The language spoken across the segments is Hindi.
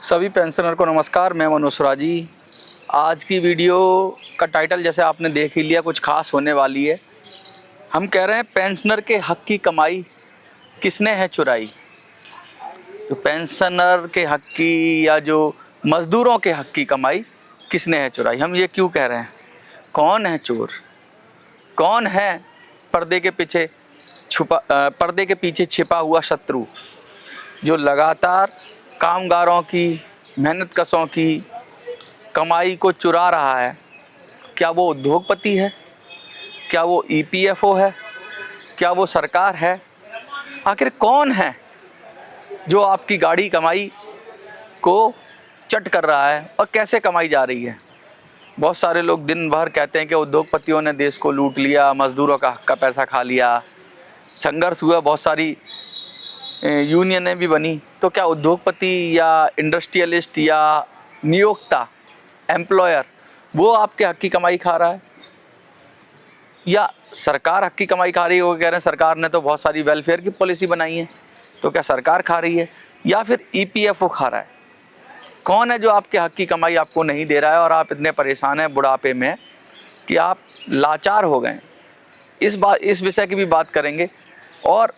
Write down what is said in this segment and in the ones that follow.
सभी पेंशनर को नमस्कार। मैं मनोज सुराजी। आज की वीडियो का टाइटल जैसे आपने देख ही लिया, कुछ खास होने वाली है। हम कह रहे हैं पेंशनर के हक की कमाई किसने है चुराई। जो पेंशनर के हक की या जो मज़दूरों के हक की कमाई किसने है चुराई। हम ये क्यों कह रहे हैं? कौन है चोर? कौन है पर्दे के पीछे छिपा हुआ शत्रु जो लगातार कामगारों की, मेहनत कशों की कमाई को चुरा रहा है? क्या वो उद्योगपति है? क्या वो ईपीएफओ है? क्या वो सरकार है? आखिर कौन है जो आपकी गाड़ी कमाई को चट कर रहा है और कैसे कमाई जा रही है? बहुत सारे लोग दिन भर कहते हैं कि उद्योगपतियों ने देश को लूट लिया, मज़दूरों का हक का पैसा खा लिया, संघर्ष हुआ, बहुत सारी यूनियनें भी बनी। तो क्या उद्योगपति या इंडस्ट्रियलिस्ट या नियोक्ता, एम्प्लॉयर, वो आपके हक की कमाई खा रहा है या सरकार हक की कमाई खा रही है? वो कह रहे हैं सरकार ने तो बहुत सारी वेलफेयर की पॉलिसी बनाई है, तो क्या सरकार खा रही है या फिर ईपीएफओ खा रहा है? कौन है जो आपके हक की कमाई आपको नहीं दे रहा है और आप इतने परेशान हैं बुढ़ापे में कि आप लाचार हो गए? इस विषय की भी बात करेंगे और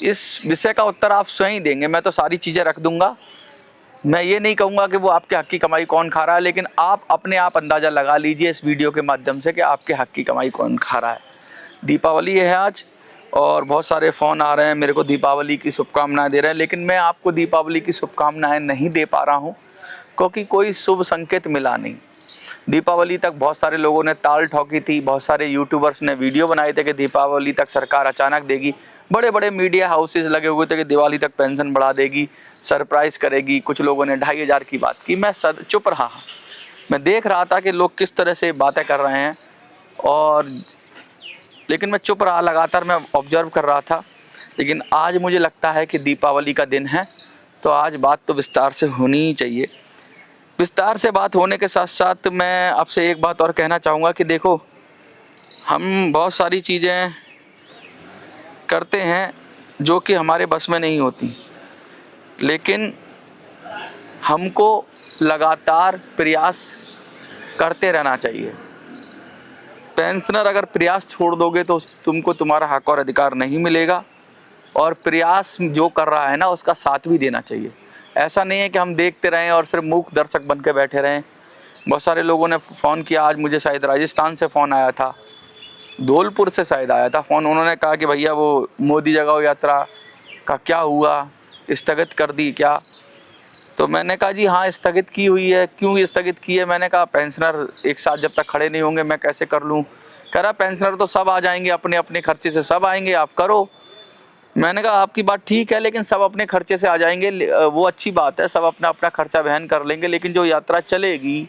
इस विषय का उत्तर आप स्वयं देंगे। मैं तो सारी चीज़ें रख दूंगा। मैं ये नहीं कहूँगा कि वो आपके हक की कमाई कौन खा रहा है, लेकिन आप अपने आप अंदाज़ा लगा लीजिए इस वीडियो के माध्यम से कि आपके हक की कमाई कौन खा रहा है। दीपावली है आज और बहुत सारे फ़ोन आ रहे हैं, मेरे को दीपावली की शुभकामनाएं दे रहे हैं, लेकिन मैं आपको दीपावली की शुभकामनाएं नहीं दे पा रहा हूँ क्योंकि कोई शुभ संकेत मिला नहीं। दीपावली तक बहुत सारे लोगों ने ताल ठोकी थी, बहुत सारे यूट्यूबर्स ने वीडियो बनाए थे कि दीपावली तक सरकार अचानक देगी। बड़े बड़े मीडिया हाउसेस लगे हुए थे कि दिवाली तक पेंशन बढ़ा देगी, सरप्राइज़ करेगी। कुछ लोगों ने 2500 की बात की। मैं चुप रहा। मैं देख रहा था कि लोग किस तरह से बातें कर रहे हैं और लेकिन मैं चुप रहा। लगातार मैं ऑब्जर्व कर रहा था। लेकिन आज मुझे लगता है कि दीपावली का दिन है, तो आज बात तो विस्तार से होनी ही चाहिए। विस्तार से बात होने के साथ साथ मैं आपसे एक बात और कहना चाहूँगा कि देखो, हम बहुत सारी चीज़ें करते हैं जो कि हमारे बस में नहीं होती, लेकिन हमको लगातार प्रयास करते रहना चाहिए। पेंशनर, अगर प्रयास छोड़ दोगे तो तुमको तुम्हारा हक और अधिकार नहीं मिलेगा और प्रयास जो कर रहा है ना उसका साथ भी देना चाहिए। ऐसा नहीं है कि हम देखते रहें और सिर्फ मूक दर्शक बन के बैठे रहें। बहुत सारे लोगों ने फ़ोन किया आज मुझे, शायद राजस्थान से फ़ोन आया था, धौलपुर से शायद आया था फ़ोन। उन्होंने कहा कि भैया वो मोदी जगाओ यात्रा का क्या हुआ, स्थगित कर दी क्या? तो मैंने कहा जी हाँ स्थगित की हुई है। क्यों स्थगित की है? मैंने कहा पेंशनर एक साथ जब तक खड़े नहीं होंगे मैं कैसे कर लूँ? कह रहा पेंशनर तो सब आ जाएंगे, अपने अपने खर्चे से सब आएंगे, आप करो। मैंने कहा आपकी बात ठीक है, लेकिन सब अपने खर्चे से आ जाएंगे वो अच्छी बात है, सब अपना अपना खर्चा वहन कर लेंगे, लेकिन जो यात्रा चलेगी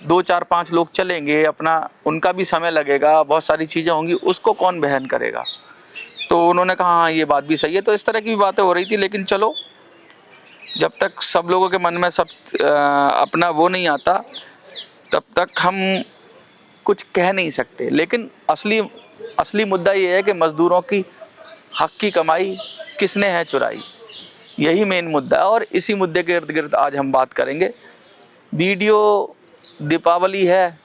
2 4 5 लोग चलेंगे, अपना उनका भी समय लगेगा, बहुत सारी चीज़ें होंगी, उसको कौन वहन करेगा? तो उन्होंने कहा हाँ ये बात भी सही है। तो इस तरह की भी बातें हो रही थी। लेकिन चलो, जब तक सब लोगों के मन में सब अपना वो नहीं आता तब तक हम कुछ कह नहीं सकते। लेकिन असली मुद्दा ये है कि मज़दूरों की हक की कमाई किसने है चुराई, यही मेन मुद्दा है और इसी मुद्दे के इर्द गिर्द आज हम बात करेंगे। वीडियो दीपावली है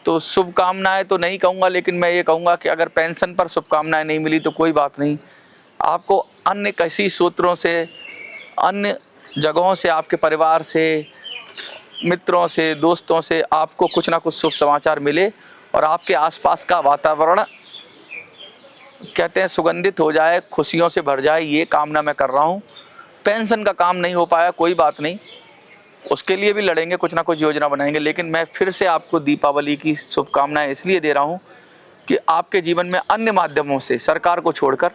तो शुभकामनाएं तो नहीं कहूँगा, लेकिन मैं ये कहूँगा कि अगर पेंशन पर शुभकामनाएं नहीं मिली तो कोई बात नहीं, आपको अन्य किसी सूत्रों से, अन्य जगहों से, आपके परिवार से, मित्रों से, दोस्तों से आपको कुछ ना कुछ शुभ समाचार मिले और आपके आसपास का वातावरण कहते हैं सुगंधित हो जाए, खुशियों से भर जाए, ये कामना मैं कर रहा हूँ। पेंशन का काम नहीं हो पाया, कोई बात नहीं, उसके लिए भी लड़ेंगे, कुछ ना कुछ योजना बनाएंगे। लेकिन मैं फिर से आपको दीपावली की शुभकामनाएं इसलिए दे रहा हूँ कि आपके जीवन में अन्य माध्यमों से, सरकार को छोड़कर,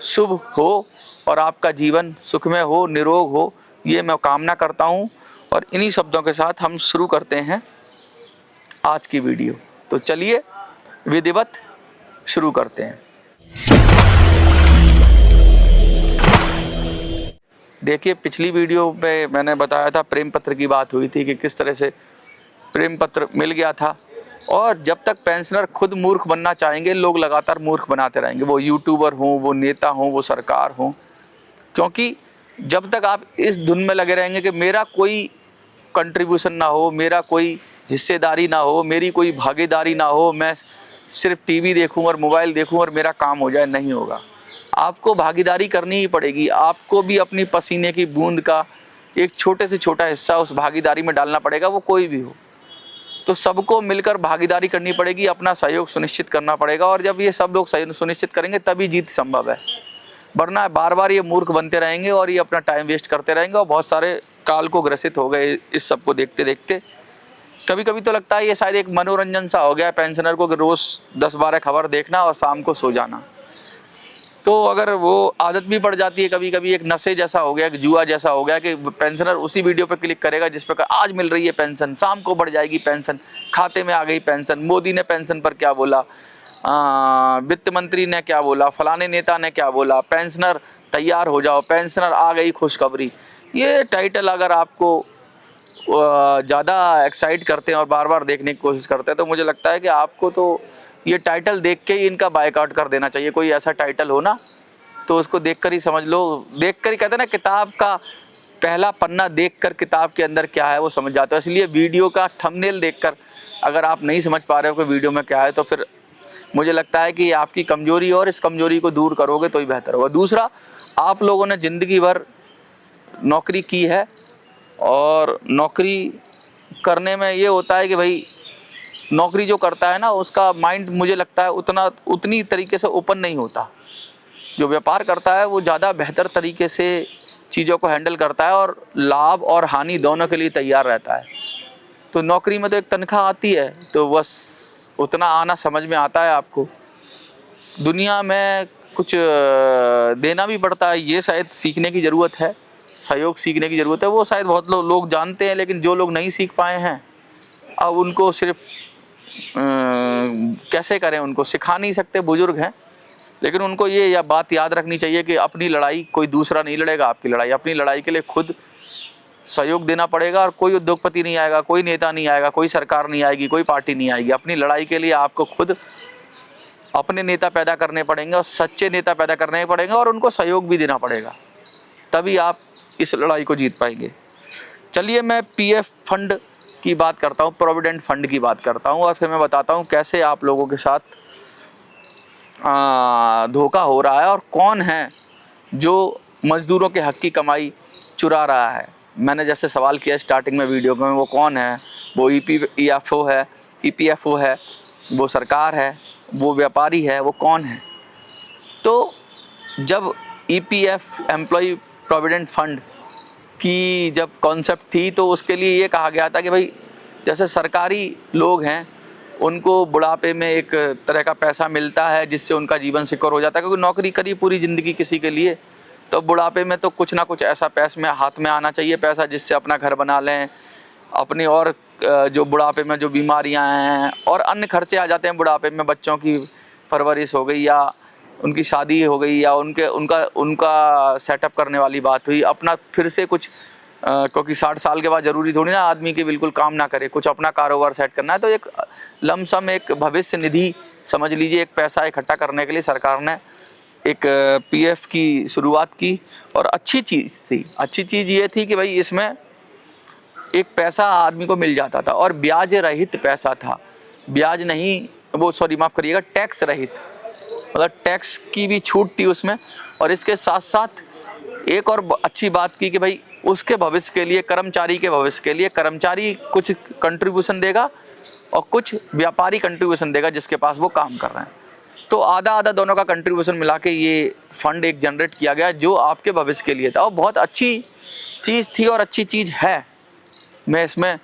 शुभ हो और आपका जीवन सुखमय हो, निरोग हो, ये मैं कामना करता हूँ। और इन्हीं शब्दों के साथ हम शुरू करते हैं आज की वीडियो। तो चलिए विधिवत शुरू करते हैं। देखिए, पिछली वीडियो में मैंने बताया था, प्रेम पत्र की बात हुई थी कि किस तरह से प्रेम पत्र मिल गया था। और जब तक पेंशनर खुद मूर्ख बनना चाहेंगे, लोग लगातार मूर्ख बनाते रहेंगे, वो यूट्यूबर हों, वो नेता हों, वो सरकार हों, क्योंकि जब तक आप इस धुन में लगे रहेंगे कि मेरा कोई कंट्रीब्यूशन ना हो, मेरा कोई हिस्सेदारी ना हो, मेरी कोई भागीदारी ना हो, मैं सिर्फ टीवी देखूं और मोबाइल देखूं और मेरा काम हो जाए, नहीं होगा। आपको भागीदारी करनी ही पड़ेगी। आपको भी अपनी पसीने की बूंद का एक छोटे से छोटा हिस्सा उस भागीदारी में डालना पड़ेगा, वो कोई भी हो। तो सबको मिलकर भागीदारी करनी पड़ेगी, अपना सहयोग सुनिश्चित करना पड़ेगा, और जब ये सब लोग सुनिश्चित करेंगे तभी जीत संभव है। वरना बार बार ये मूर्ख बनते रहेंगे और ये अपना टाइम वेस्ट करते रहेंगे, और बहुत सारे काल को ग्रसित हो गए इस सब को देखते देखते। कभी कभी तो लगता है ये शायद एक मनोरंजन सा हो गया है पेंशनर को कि रोज़ 10-12 खबर देखना और शाम को सो जाना। तो अगर वो आदत भी पड़ जाती है, कभी कभी एक नशे जैसा हो गया, एक जुआ जैसा हो गया कि पेंशनर उसी वीडियो पे क्लिक करेगा जिस पे आज मिल रही है पेंशन, शाम को बढ़ जाएगी पेंशन, खाते में आ गई पेंशन, मोदी ने पेंशन पर क्या बोला, वित्त मंत्री ने क्या बोला, फलाने नेता ने क्या बोला, पेंशनर तैयार हो जाओ, पेंशनर आ गई खुशखबरी। ये टाइटल अगर आपको ज़्यादा एक्साइट करते हैं और बार बार देखने की कोशिश करते हैं, तो मुझे लगता है कि आपको तो ये टाइटल देख के ही इनका बायकॉट कर देना चाहिए। कोई ऐसा टाइटल हो ना तो उसको देखकर ही समझ लो, देखकर ही कहते हैं ना, किताब का पहला पन्ना देखकर किताब के अंदर क्या है वो समझ जाते हो। इसलिए वीडियो का थंबनेल देखकर अगर आप नहीं समझ पा रहे हो कि वीडियो में क्या है, तो फिर मुझे लगता है कि आपकी कमजोरी, और इस कमजोरी को दूर करोगे तो ही बेहतर होगा। दूसरा, आप लोगों ने ज़िंदगी भर नौकरी की है, और नौकरी करने में ये होता है कि भाई नौकरी जो करता है ना उसका माइंड मुझे लगता है उतनी तरीके से ओपन नहीं होता। जो व्यापार करता है वो ज़्यादा बेहतर तरीके से चीज़ों को हैंडल करता है और लाभ और हानि दोनों के लिए तैयार रहता है। तो नौकरी में तो एक तनख्वाह आती है, तो बस उतना आना समझ में आता है आपको। दुनिया में कुछ देना भी पड़ता है, ये शायद सीखने की ज़रूरत है, सहयोग सीखने की ज़रूरत है। वो शायद बहुत लोग जानते हैं, लेकिन जो लोग नहीं सीख पाए हैं अब उनको सिर्फ कैसे करें, उनको सिखा नहीं सकते, बुजुर्ग हैं। लेकिन उनको ये बात याद रखनी चाहिए कि अपनी लड़ाई कोई दूसरा नहीं लड़ेगा, आपकी लड़ाई, अपनी लड़ाई के लिए खुद सहयोग देना पड़ेगा। और कोई उद्योगपति नहीं आएगा, कोई नेता नहीं आएगा, कोई सरकार नहीं आएगी, कोई पार्टी नहीं आएगी। अपनी लड़ाई के लिए आपको खुद अपने नेता पैदा करने पड़ेंगे, और सच्चे नेता पैदा करने पड़ेंगे, और उनको सहयोग भी देना पड़ेगा, तभी आप इस लड़ाई को जीत पाएंगे। चलिए मैं पीएफ फंड की बात करता हूँ, प्रोविडेंट फंड की बात करता हूँ, और फिर मैं बताता हूँ कैसे आप लोगों के साथ धोखा हो रहा है और कौन है जो मज़दूरों के हक की कमाई चुरा रहा है। मैंने जैसे सवाल किया स्टार्टिंग में वीडियो में, वो कौन है? वो ईपीएफओ है, वो सरकार है, वो व्यापारी है, वो कौन है? तो जब ईपीएफ एम्प्लॉय प्रोविडेंट फंड की जब कॉन्सेप्ट थी, तो उसके लिए ये कहा गया था कि भाई जैसे सरकारी लोग हैं उनको बुढ़ापे में एक तरह का पैसा मिलता है जिससे उनका जीवन सिक्योर हो जाता है, क्योंकि नौकरी करी पूरी ज़िंदगी किसी के लिए, तो बुढ़ापे में तो कुछ ना कुछ ऐसा पैसा में हाथ में आना चाहिए, पैसा जिससे अपना घर बना लें, अपनी और जो बुढ़ापे में जो बीमारियां हैं और अन्य खर्चे आ जाते हैं बुढ़ापे में, बच्चों की परवरिश हो गई या उनकी शादी हो गई या उनका सेटअप करने वाली बात हुई, अपना फिर से कुछ क्योंकि 60 साल के बाद ज़रूरी थोड़ी ना आदमी के बिल्कुल काम ना करे, कुछ अपना कारोबार सेट करना है, तो एक लमसम एक भविष्य निधि समझ लीजिए, एक पैसा इकट्ठा करने के लिए सरकार ने एक पीएफ की शुरुआत की। और अच्छी चीज़ थी, अच्छी चीज़ ये थी कि भाई इसमें एक पैसा आदमी को मिल जाता था और ब्याज रहित पैसा था, ब्याज नहीं, वो सॉरी माफ़ करिएगा, टैक्स रहित, मतलब टैक्स की भी छूट थी उसमें। और इसके साथ साथ एक और अच्छी बात की कि भाई उसके भविष्य के लिए, कर्मचारी के भविष्य के लिए, कर्मचारी कुछ कंट्रीब्यूशन देगा और कुछ व्यापारी कंट्रीब्यूशन देगा जिसके पास वो काम कर रहे हैं, तो आधा आधा दोनों का कंट्रीब्यूशन मिला के ये फंड एक जनरेट किया गया जो आपके भविष्य के लिए था। और बहुत अच्छी चीज़ थी और अच्छी चीज़ है, मैं इसमें,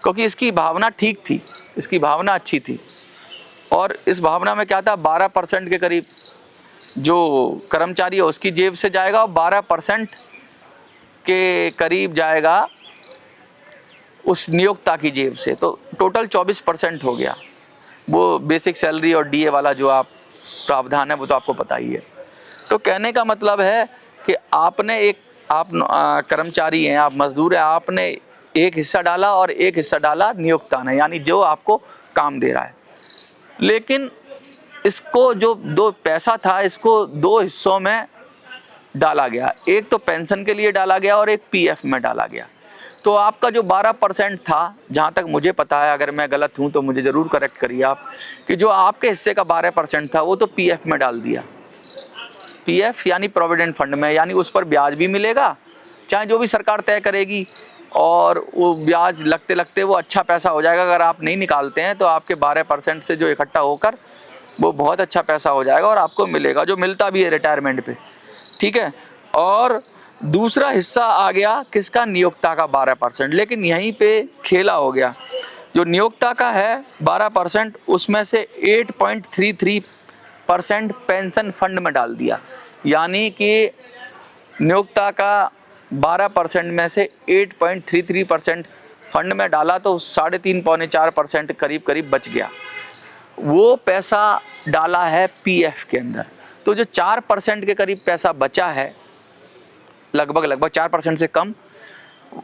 क्योंकि इसकी भावना ठीक थी, इसकी भावना अच्छी थी। और इस भावना में क्या था, 12% के करीब जो कर्मचारी है उसकी जेब से जाएगा और 12% के करीब जाएगा उस नियोक्ता की जेब से, तो टोटल 24% हो गया। वो बेसिक सैलरी और डीए वाला जो आप प्रावधान है वो तो आपको पता ही है। तो कहने का मतलब है कि आपने आप कर्मचारी हैं, आप मजदूर हैं, आपने एक हिस्सा डाला और एक हिस्सा डाला नियोक्ता ने, यानी जो आपको काम दे रहा है। लेकिन इसको जो दो पैसा था, इसको दो हिस्सों में डाला गया, एक तो पेंशन के लिए डाला गया और एक पीएफ में डाला गया। तो आपका जो 12% था, जहाँ तक मुझे पता है, अगर मैं गलत हूँ तो मुझे ज़रूर करेक्ट करिए आप, कि जो आपके हिस्से का 12% था वो तो पीएफ में डाल दिया। पीएफ यानी प्रोविडेंट फंड में, यानी उस पर ब्याज भी मिलेगा, चाहे जो भी सरकार तय करेगी, और वो ब्याज लगते लगते वो अच्छा पैसा हो जाएगा। अगर आप नहीं निकालते हैं तो आपके 12% से जो इकट्ठा होकर वो बहुत अच्छा पैसा हो जाएगा और आपको मिलेगा, जो मिलता भी है रिटायरमेंट पे, ठीक है। और दूसरा हिस्सा आ गया किसका, नियोक्ता का 12%। लेकिन यहीं पे खेला हो गया, जो नियोक्ता का है 12%, उसमें से 8.33% पेंशन फंड में डाल दिया। यानी कि नियोक्ता का 12% में से 8.33% फंड में डाला, तो 3.5 पौने 4% करीब करीब बच गया। वो पैसा डाला है पीएफ के अंदर। तो जो 4% के करीब पैसा बचा है, लगभग 4% से कम,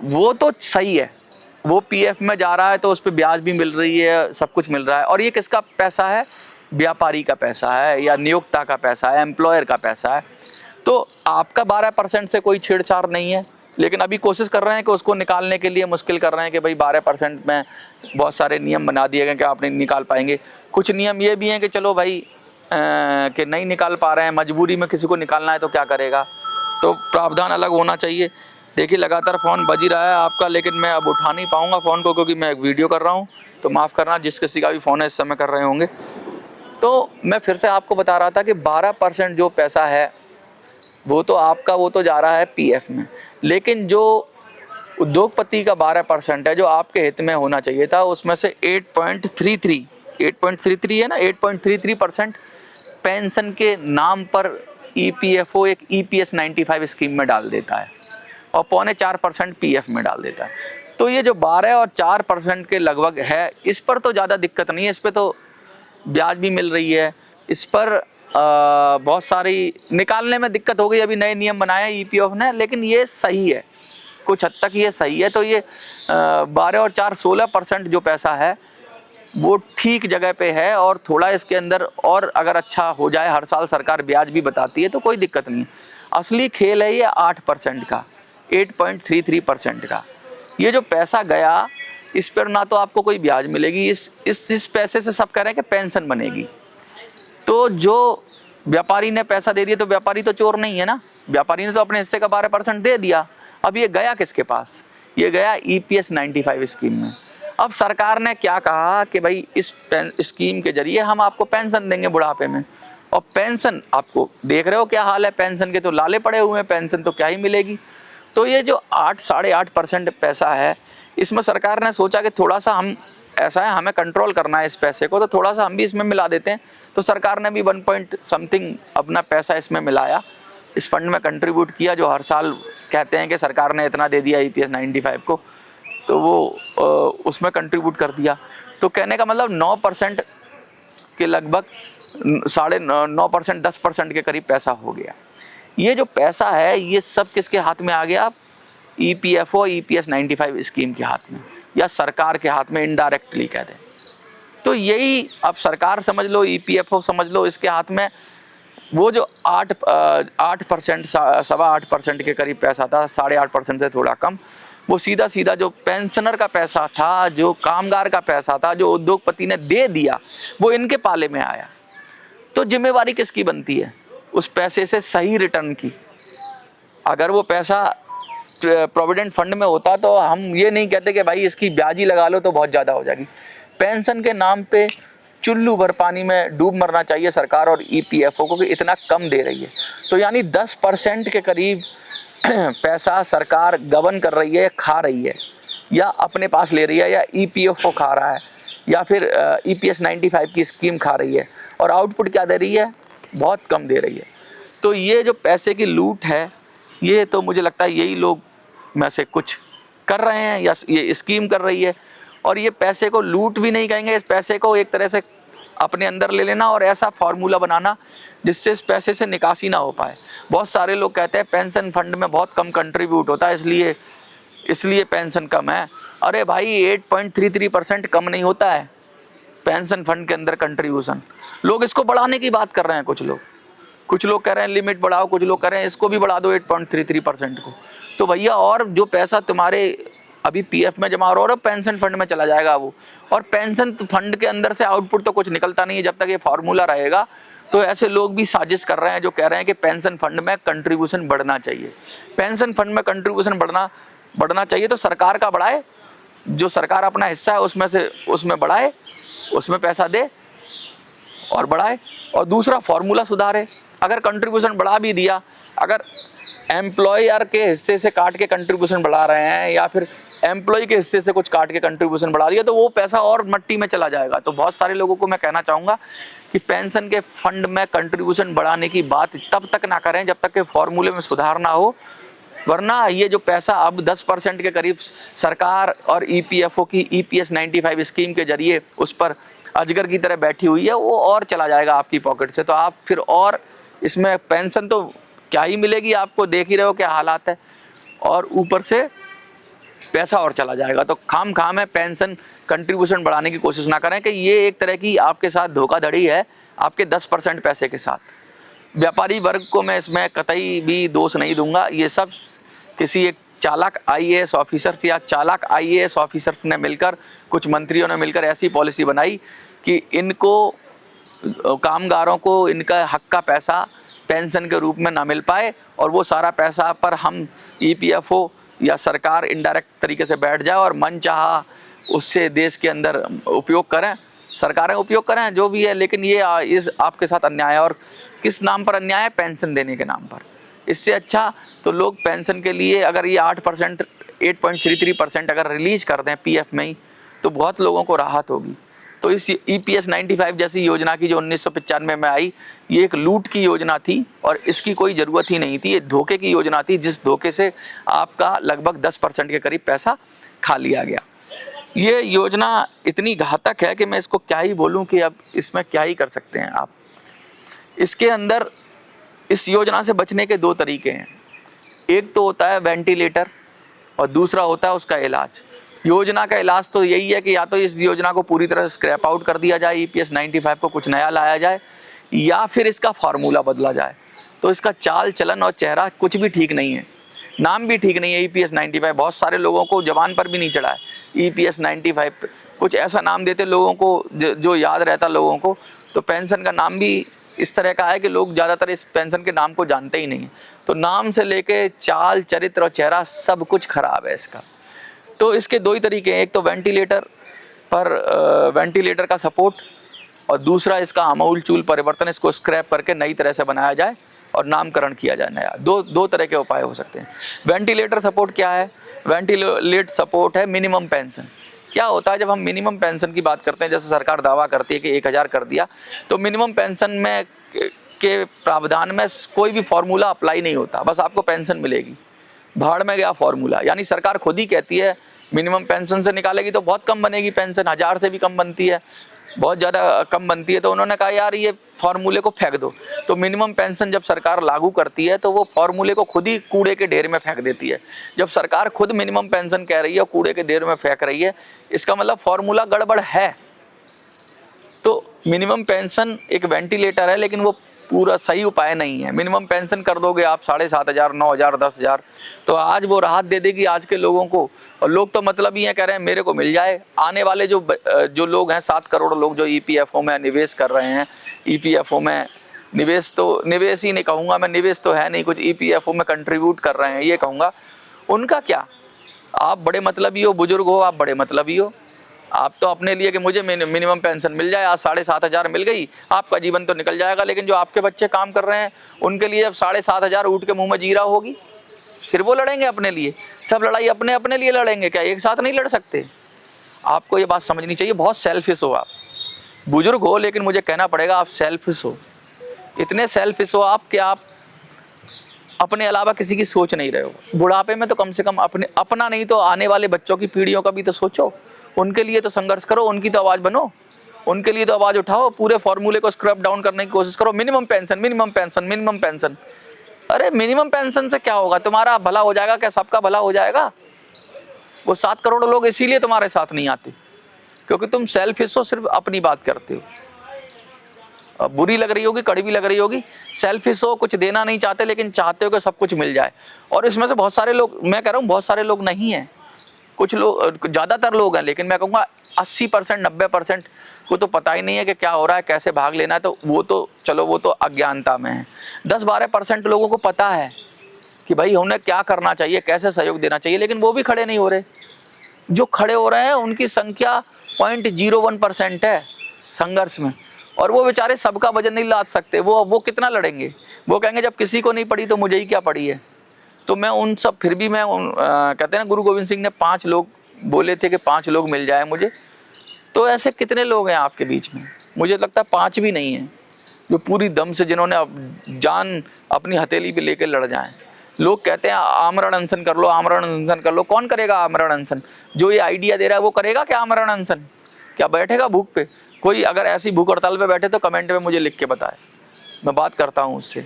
वो तो सही है, वो पीएफ में जा रहा है, तो उस पर ब्याज भी मिल रही है, सब कुछ मिल रहा है। और ये किसका पैसा है, व्यापारी का पैसा है या नियोक्ता का पैसा है, एम्प्लॉयर का पैसा है। तो आपका 12% से कोई छेड़छाड़ नहीं है, लेकिन अभी कोशिश कर रहे हैं कि उसको निकालने के लिए मुश्किल कर रहे हैं कि भाई 12% में बहुत सारे नियम बना दिए गए कि आप नहीं निकाल पाएंगे। कुछ नियम ये भी हैं कि चलो भाई कि नहीं निकाल पा रहे हैं, मजबूरी में किसी को निकालना है तो क्या करेगा, तो प्रावधान अलग होना चाहिए। देखिए लगातार फ़ोन बज ही रहा है आपका, लेकिन मैं अब उठा नहीं पाऊँगा फ़ोन को, क्योंकि मैं एक वीडियो कर रहा हूँ, तो माफ़ करना जिस किसी का भी फ़ोन है इस समय कर रहे होंगे। तो मैं फिर से आपको बता रहा था कि 12% जो पैसा है वो तो आपका, वो तो जा रहा है पीएफ में, लेकिन जो उद्योगपति का 12% है जो आपके हित में होना चाहिए था, उसमें से 8.33 है ना, 8.33% पेंशन के नाम पर ईपीएफओ एक ईपीएस 95 स्कीम में डाल देता है और 0.25% पीएफ में डाल देता है। तो ये जो 12 और 4% के लगभग है, इस पर तो ज़्यादा दिक्कत नहीं है, इस पर तो ब्याज भी मिल रही है, इस पर बहुत सारी निकालने में दिक्कत हो गई। अभी नए नियम बनाए ईपीएफ ने, लेकिन ये सही है, कुछ हद तक ये सही है। तो ये 12 और 4 16% जो पैसा है वो ठीक जगह पे है, और थोड़ा इसके अंदर और अगर अच्छा हो जाए, हर साल सरकार ब्याज भी बताती है तो कोई दिक्कत नहीं है। असली खेल है ये 8% का, 8.33% का। ये जो पैसा गया, इस पर ना तो आपको कोई ब्याज मिलेगी, इस पैसे से सब कह रहे हैं कि पेंशन बनेगी। तो जो व्यापारी ने पैसा दे दिया, तो व्यापारी तो चोर नहीं है ना, व्यापारी ने तो अपने हिस्से का 12% दे दिया। अब ये गया किसके पास, ये गया ईपीएस 95 स्कीम में। अब सरकार ने क्या कहा कि भाई इस स्कीम के जरिए हम आपको पेंशन देंगे बुढ़ापे में, और पेंशन आपको देख रहे हो क्या हाल है, पेंशन के तो लाले पड़े हुए हैं, पेंशन तो क्या ही मिलेगी। तो ये जो 8-8.5% पैसा है, इसमें सरकार ने सोचा कि थोड़ा सा हम, ऐसा है हमें कंट्रोल करना है इस पैसे को, तो थोड़ा सा हम भी इसमें मिला देते हैं। तो सरकार ने भी 1 पॉइंट समथिंग अपना पैसा इसमें मिलाया, इस फंड में कंट्रीब्यूट किया, जो हर साल कहते हैं कि सरकार ने इतना दे दिया ईपीएस 95 को, तो वो उसमें कंट्रीब्यूट कर दिया। तो कहने का मतलब 9% के लगभग 9.5%, 10% के करीब पैसा हो गया। ये जो पैसा है ये सब किसके हाथ में आ गया, ईपीएफओ ईपीएस 95 स्कीम के हाथ में, या सरकार के हाथ में, इनडायरेक्टली कह दें तो यही। अब सरकार समझ लो, ईपीएफओ समझ लो, इसके हाथ में वो जो 8%, 8.25% के करीब पैसा था, 8.5% से थोड़ा कम, वो सीधा सीधा जो पेंशनर का पैसा था, जो कामगार का पैसा था, जो उद्योगपति ने दे दिया, वो इनके पाले में आया। तो जिम्मेवारी किसकी बनती है उस पैसे से सही रिटर्न की। अगर वो पैसा प्रोविडेंट फंड में होता तो हम ये नहीं कहते कि भाई इसकी ब्याज ही लगा लो तो बहुत ज़्यादा हो जाएगी। पेंशन के नाम पे चुल्लू भर पानी में डूब मरना चाहिए सरकार और ईपीएफओ को कि इतना कम दे रही है। तो यानी 10% के करीब पैसा सरकार गबन कर रही है, खा रही है, या अपने पास ले रही है, या ईपीएफओ खा रहा है, या फिर ईपीएस 95 की स्कीम खा रही है, और आउटपुट क्या दे रही है, बहुत कम दे रही है। तो ये जो पैसे की लूट है, ये तो मुझे लगता है यही लोग में से कुछ कर रहे हैं, या ये स्कीम कर रही है। और ये पैसे को लूट भी नहीं कहेंगे, इस पैसे को एक तरह से अपने अंदर ले लेना और ऐसा फार्मूला बनाना जिससे इस पैसे से निकासी ना हो पाए। बहुत सारे लोग कहते हैं पेंशन फंड में बहुत कम कंट्रीब्यूट होता है, इसलिए पेंशन कम है। अरे भाई 8.33% कम नहीं होता है पेंशन फंड के अंदर कंट्रीब्यूशन। लोग इसको बढ़ाने की बात कर रहे हैं कुछ लोग, कुछ लोग कह रहे हैं लिमिट बढ़ाओ, कुछ लोग कह रहे हैं इसको भी बढ़ा दो 8.33% को। तो भैया और जो पैसा तुम्हारे अभी पीएफ में जमा हो रहा है पेंशन फंड में चला जाएगा वो, और पेंशन फंड के अंदर से आउटपुट तो कुछ निकलता नहीं है जब तक ये फॉर्मूला रहेगा। तो ऐसे लोग भी साजिश कर रहे हैं जो कह रहे हैं कि पेंशन फंड में कंट्रीब्यूशन बढ़ना चाहिए। पेंशन फंड में कंट्रीब्यूशन बढ़ना चाहिए तो सरकार का बढ़ाए, जो सरकार अपना हिस्सा है उसमें बढ़ाए, उसमें पैसा दे और बढ़ाए। और दूसरा फॉर्मूला सुधारे। अगर कंट्रीब्यूशन बढ़ा भी दिया, अगर एम्प्लॉयर के हिस्से से काट के कंट्रीब्यूशन बढ़ा रहे हैं या फिर एम्प्लॉय के हिस्से से कुछ काट के कंट्रीब्यूशन बढ़ा दिया तो वो पैसा और मट्टी में चला जाएगा। तो बहुत सारे लोगों को मैं कहना चाहूँगा कि पेंशन के फंड में कंट्रीब्यूशन बढ़ाने की बात तब तक ना करें जब तक कि फॉर्मूले में सुधार ना हो, वरना ये जो पैसा अब 10% के करीब सरकार और ईपीएफओ की ईपीएस 95 स्कीम के जरिए उस पर अजगर की तरह बैठी हुई है, वो और चला जाएगा आपकी पॉकेट से। तो आप फिर और इसमें पेंशन तो क्या ही मिलेगी आपको, देख ही रहे हो क्या हालात है, और ऊपर से पैसा और चला जाएगा। तो खाम है पेंशन कंट्रीब्यूशन बढ़ाने की कोशिश ना करें कि ये एक तरह की आपके साथ धोखाधड़ी है आपके 10% पैसे के साथ। व्यापारी वर्ग को मैं इसमें कतई भी दोष नहीं दूंगा, ये सब किसी एक चालाक आईएएस ऑफिसर्स या चालाक आईएएस ऑफिसर्स ने मिलकर, कुछ मंत्रियों ने मिलकर ऐसी पॉलिसी बनाई कि इनको कामगारों को इनका हक का पैसा पेंशन के रूप में ना मिल पाए और वो सारा पैसा पर हम ईपीएफओ या सरकार इनडायरेक्ट तरीके से बैठ जाए और मन चाहा उससे देश के अंदर उपयोग करें, सरकारें उपयोग करें, जो भी है। लेकिन ये इस आपके साथ अन्याय है। और किस नाम पर अन्याय है? पेंशन देने के नाम पर। इससे अच्छा तो लोग पेंशन के लिए अगर ये 8% 8.33% अगर रिलीज कर दें पीएफ में ही तो बहुत लोगों को राहत होगी। तो इस ईपीएस 95 जैसी योजना की जो 1995 में आई, ये एक लूट की योजना थी और इसकी कोई ज़रूरत ही नहीं थी। ये धोखे की योजना थी जिस धोखे से आपका लगभग 10% के करीब पैसा खा लिया गया। ये योजना इतनी घातक है कि मैं इसको क्या ही बोलूं कि अब इसमें क्या ही कर सकते हैं आप। इसके अंदर इस योजना से बचने के दो तरीके हैं। एक तो होता है वेंटिलेटर और दूसरा होता है उसका इलाज। योजना का इलाज तो यही है कि या तो इस योजना को पूरी तरह से स्क्रैप आउट कर दिया जाए, ईपीएस 95 को कुछ नया लाया जाए, या फिर इसका फार्मूला बदला जाए। तो इसका चाल चलन और चेहरा कुछ भी ठीक नहीं है, नाम भी ठीक नहीं है ईपीएस 95। बहुत सारे लोगों को जबान पर भी नहीं चढ़ा है ईपीएस 95। कुछ ऐसा नाम देते लोगों को जो याद रहता लोगों को। तो पेंशन का नाम भी इस तरह का है कि लोग ज़्यादातर इस पेंशन के नाम को जानते ही नहीं हैं। तो नाम से लेके चाल चरित्र और चेहरा सब कुछ खराब है इसका। तो इसके दो ही तरीके हैं, एक तो वेंटिलेटर का सपोर्ट और दूसरा इसका आमूल चूल परिवर्तन, इसको स्क्रैप करके नई तरह से बनाया जाए और नामकरण किया जाए नया। दो तरह के उपाय हो सकते हैं। वेंटिलेटर सपोर्ट क्या है? वेंटिलेट सपोर्ट है मिनिमम पेंशन। क्या होता है जब हम मिनिमम पेंशन की बात करते हैं, जैसे सरकार दावा करती है कि 1000 कर दिया, तो मिनिमम पेंशन में के प्रावधान में कोई भी फॉर्मूला अप्लाई नहीं होता, बस आपको पेंशन मिलेगी। भाड़ में गया फॉर्मूला। यानी सरकार खुद ही कहती है मिनिमम पेंशन से निकालेगी तो बहुत कम बनेगी पेंशन, 1000 से भी कम बनती है, बहुत ज़्यादा कम बनती है। तो उन्होंने कहा यार ये फॉर्मूले को फेंक दो। तो मिनिमम पेंशन जब सरकार लागू करती है तो वो फॉर्मूले को खुद ही कूड़े के ढेर में फेंक देती है। जब सरकार खुद मिनिमम पेंशन कह रही है और कूड़े के ढेर में फेंक रही है, इसका मतलब फॉर्मूला गड़बड़ है। तो मिनिमम पेंशन एक वेंटिलेटर है, लेकिन वो पूरा सही उपाय नहीं है। मिनिमम पेंशन कर दोगे आप 7500, 9000, 10000, तो आज वो राहत दे देगी आज के लोगों को। और लोग तो मतलब ही है, कह रहे हैं मेरे को मिल जाए। आने वाले जो लोग हैं 7 करोड़ लोग जो ईपीएफओ में निवेश कर रहे हैं, ईपीएफओ में निवेश ही नहीं कहूँगा मैं, निवेश तो है नहीं कुछ, ईपीएफओ में कंट्रीब्यूट कर रहे हैं ये कहूँगा। उनका क्या? आप बड़े मतलबी हो, बुजुर्ग हो, आप बड़े मतलबी हो। आप तो अपने लिए कि मुझे मिनिमम पेंशन मिल जाए, आज 7500 मिल गई, आपका जीवन तो निकल जाएगा। लेकिन जो आपके बच्चे काम कर रहे हैं उनके लिए जब 7500 ऊँट के मुंह में जीरा होगी, फिर वो लड़ेंगे अपने लिए। सब लड़ाई अपने अपने लिए लड़ेंगे, क्या एक साथ नहीं लड़ सकते? आपको ये बात समझनी चाहिए। बहुत सेल्फिश हो आप, बुजुर्ग हो लेकिन मुझे कहना पड़ेगा आप सेल्फिश हो। इतने सेल्फिश हो आप कि आप अपने अलावा किसी की सोच नहीं रहे हो। बुढ़ापे में तो कम से कम अपना नहीं तो आने वाले बच्चों की पीढ़ियों का भी तो सोचो। उनके लिए तो संघर्ष करो, उनकी तो आवाज़ बनो, उनके लिए तो आवाज़ उठाओ। पूरे फॉर्मूले को स्क्रैप डाउन करने की कोशिश करो। Minimum pension, minimum pension, minimum pension. अरे मिनिमम पेंशन से क्या होगा? तुम्हारा भला हो जाएगा क्या? सबका भला हो जाएगा? वो 7 करोड़ लोग इसीलिए तुम्हारे साथ नहीं आते क्योंकि तुम सेल्फिश हो, सिर्फ अपनी बात करते हो। बुरी लग रही होगी, कड़वी लग रही होगी, सेल्फिश हो, कुछ देना नहीं चाहते लेकिन चाहते हो कि सब कुछ मिल जाए। और इसमें से बहुत सारे लोग, मैं कह रहा हूँ बहुत सारे लोग नहीं हैं, कुछ लोग, ज़्यादातर लोग हैं, लेकिन मैं कहूँगा 80% 90% को तो पता ही नहीं है कि क्या हो रहा है, कैसे भाग लेना है। तो वो तो चलो, वो तो अज्ञानता में है। 10-12% लोगों को पता है कि भाई उन्हें क्या करना चाहिए, कैसे सहयोग देना चाहिए, लेकिन वो भी खड़े नहीं हो रहे। जो खड़े हो रहे हैं उनकी संख्या 0.01% है संघर्ष में, और वो बेचारे सबका वजन नहीं लाद सकते। वो कितना लड़ेंगे? वो कहेंगे जब किसी को नहीं पड़ी तो मुझे ही क्या पड़ी है। तो मैं उन सब, फिर भी मैं कहते हैं ना, गुरु गोविंद सिंह ने 5 लोग बोले थे कि 5 लोग मिल जाए मुझे। तो ऐसे कितने लोग हैं आपके बीच में? मुझे लगता है 5 भी नहीं हैं जो पूरी दम से, जिन्होंने जान अपनी हथेली पे लेके लड़ जाएं। लोग कहते हैं आमरण अनशन कर लो, आमरण अनशन कर लो। कौन करेगा आमरण अनशन? जो ये आइडिया दे रहा है वो करेगा क्या आमरण अनशन? क्या बैठेगा भूख पे? कोई अगर ऐसी भूख हड़ताल पे बैठे तो कमेंट में मुझे लिख के बताए, मैं बात करता हूँ उससे।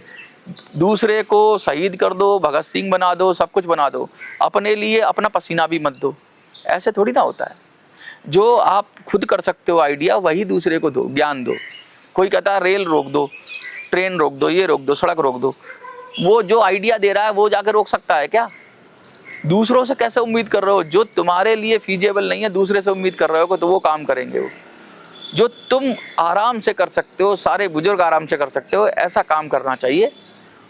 दूसरे को शहीद कर दो, भगत सिंह बना दो, सब कुछ बना दो, अपने लिए अपना पसीना भी मत दो। ऐसे थोड़ी ना होता है। जो आप खुद कर सकते हो आइडिया, वही दूसरे को दो, ज्ञान दो। कोई कहता है रेल रोक दो, ट्रेन रोक दो, ये रोक दो, सड़क रोक दो। वो जो आइडिया दे रहा है वो जाकर रोक सकता है क्या? दूसरों से कैसे उम्मीद कर रहे हो? जो तुम्हारे लिए फीजेबल नहीं है, दूसरे से उम्मीद कर रहे हो तो वो काम करेंगे। वो जो तुम आराम से कर सकते हो, सारे बुजुर्ग आराम से कर सकते हो, ऐसा काम करना चाहिए।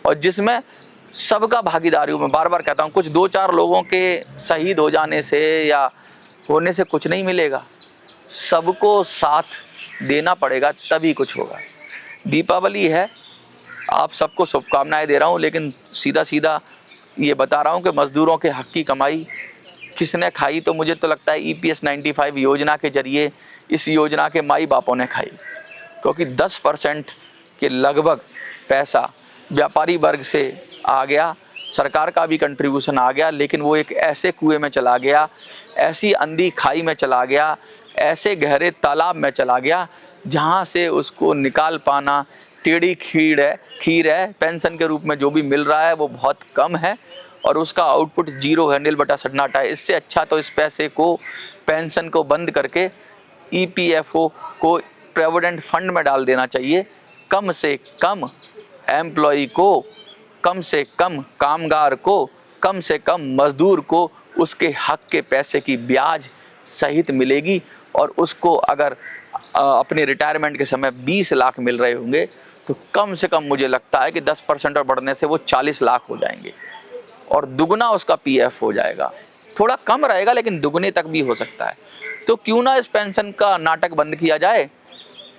और जिसमें सबका भागीदारी हो। मैं बार बार कहता हूँ, कुछ 2-4 लोगों के शहीद हो जाने से या होने से कुछ नहीं मिलेगा, सबको साथ देना पड़ेगा, तभी कुछ होगा। दीपावली है, आप सबको शुभकामनाएं दे रहा हूँ, लेकिन सीधा सीधा ये बता रहा हूँ कि मज़दूरों के हक की कमाई किसने खाई? तो मुझे तो लगता है EPS 95 योजना के जरिए इस योजना के माई बापों ने खाई, क्योंकि 10% के लगभग पैसा व्यापारी वर्ग से आ गया, सरकार का भी कंट्रीब्यूशन आ गया, लेकिन वो एक ऐसे कुएं में चला गया, ऐसी अंधी खाई में चला गया, ऐसे गहरे तालाब में चला गया जहाँ से उसको निकाल पाना टेढ़ी खीर है। पेंशन के रूप में जो भी मिल रहा है वो बहुत कम है और उसका आउटपुट 0 है, नील बटा सन्नाटा है। इससे अच्छा तो इस पैसे को, पेंशन को बंद करके EPFO को प्रोविडेंट फंड में डाल देना चाहिए। कम से कम एम्प्लॉई को, कम से कम कामगार को, कम से कम मजदूर को उसके हक के पैसे की ब्याज सहित मिलेगी। और उसको अगर अपने रिटायरमेंट के समय 20 लाख मिल रहे होंगे तो कम से कम मुझे लगता है कि 10% और बढ़ने से वो 40 लाख हो जाएंगे और दुगना उसका PF हो जाएगा। थोड़ा कम रहेगा लेकिन दुगने तक भी हो सकता है। तो क्यों ना इस पेंशन का नाटक बंद किया जाए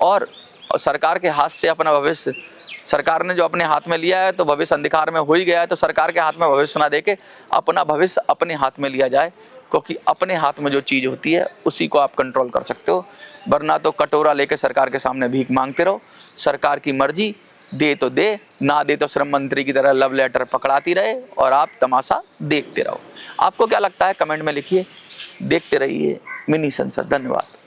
और सरकार के हाथ से अपना भविष्य, सरकार ने जो अपने हाथ में लिया है तो भविष्य अंधकार में हो ही गया है, तो सरकार के हाथ में भविष्य ना देके अपना भविष्य अपने हाथ में लिया जाए, क्योंकि अपने हाथ में जो चीज़ होती है उसी को आप कंट्रोल कर सकते हो। वरना तो कटोरा लेके सरकार के सामने भीख मांगते रहो। सरकार की मर्जी, दे तो दे, ना दे तो श्रम मंत्री की तरह लव लेटर पकड़ाती रहे और आप तमाशा देखते रहो। आपको क्या लगता है कमेंट में लिखिए। देखते रहिए मिनी संसद। धन्यवाद।